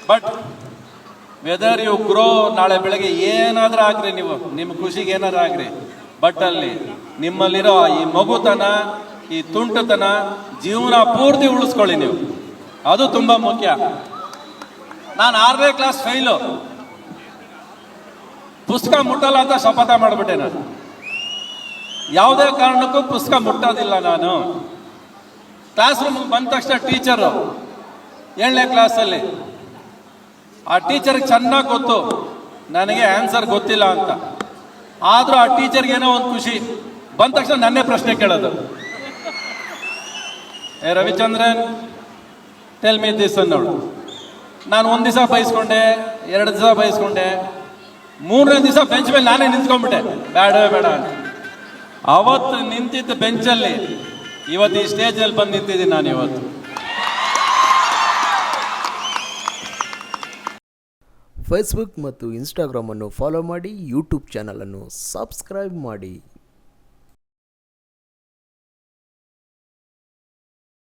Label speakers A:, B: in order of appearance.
A: But whether you grow, ನಾಳೆ ಬೆಳಗ್ಗೆ ಏನಾದ್ರೂ ಆಗ್ರಿ, ನೀವು ನಿಮ್ಮ ಖುಷಿಗೆ ಏನಾದ್ರೂ ಆಗ್ರಿ, ಬಟ್ ಅಲ್ಲಿ ನಿಮ್ಮಲ್ಲಿರೋ ಈ ಮಗುತನ, ಈ ತುಂಟತನ ಜೀವನ ಪೂರ್ತಿ ಉಳಿಸ್ಕೊಳ್ಳಿ ನೀವು. ಅದು ತುಂಬಾ ಮುಖ್ಯ. ನಾನು 6ನೇ ಕ್ಲಾಸ್ ಫೈಲು, ಪುಸ್ತಕ ಮುಟ್ಟಲ್ಲ ಅಂತ ಶಪಥ ಮಾಡಿಬಿಟ್ಟೆ. ನಾನು ಯಾವುದೇ ಕಾರಣಕ್ಕೂ ಪುಸ್ತಕ ಮುಟ್ಟೋದಿಲ್ಲ. ನಾನು ಕ್ಲಾಸ್ ರೂಮ್ಗೆ ಬಂದ ತಕ್ಷಣ ಟೀಚರು 7ನೇ ಕ್ಲಾಸಲ್ಲಿ, ಆ ಟೀಚರ್ಗೆ ಚೆನ್ನಾಗಿ ಗೊತ್ತು ನನಗೆ ಆನ್ಸರ್ ಗೊತ್ತಿಲ್ಲ ಅಂತ. ಆದರೂ ಆ ಟೀಚರ್ಗೆ ಏನೋ ಒಂದು ಖುಷಿ, ಬಂದ ತಕ್ಷಣ ನನ್ನೇ ಪ್ರಶ್ನೆ ಕೇಳೋದು. ಏ ರವಿಚಂದ್ರನ್, ಟೆಲ್ ಮಿ ದಿಸ್ ಅನ್ನೋಳು. ನಾನು 1 ದಿವಸ ಬಯಸ್ಕೊಂಡೆ, 2 ದಿವಸ ಬಯಸ್ಕೊಂಡೆ, 3ನೇ ದಿವಸ ಬೆಂಚ್ ಮೇಲೆ ನಾನೇ ನಿಂತ್ಕೊಂಡ್ಬಿಟ್ಟೆ, ಬೇಡವೇ ಬೇಡ ಅಂತ. ಅವತ್ತು ನಿಂತಿದ್ದ ಬೆಂಚಲ್ಲಿ ಇವತ್ತು ಈ ಸ್ಟೇಜಲ್ಲಿ ಬಂದು ನಿಂತಿದ್ದೀನಿ ನಾನು ಇವತ್ತು.
B: ಫೇಸ್ಬುಕ್ ಮತ್ತು ಇನ್ಸ್ಟಾಗ್ರಾಮನ್ನು ಫಾಲೋ ಮಾಡಿ, ಯೂಟ್ಯೂಬ್ ಚಾನಲನ್ನು ಸಬ್ಸ್ಕ್ರೈಬ್ ಮಾಡಿ.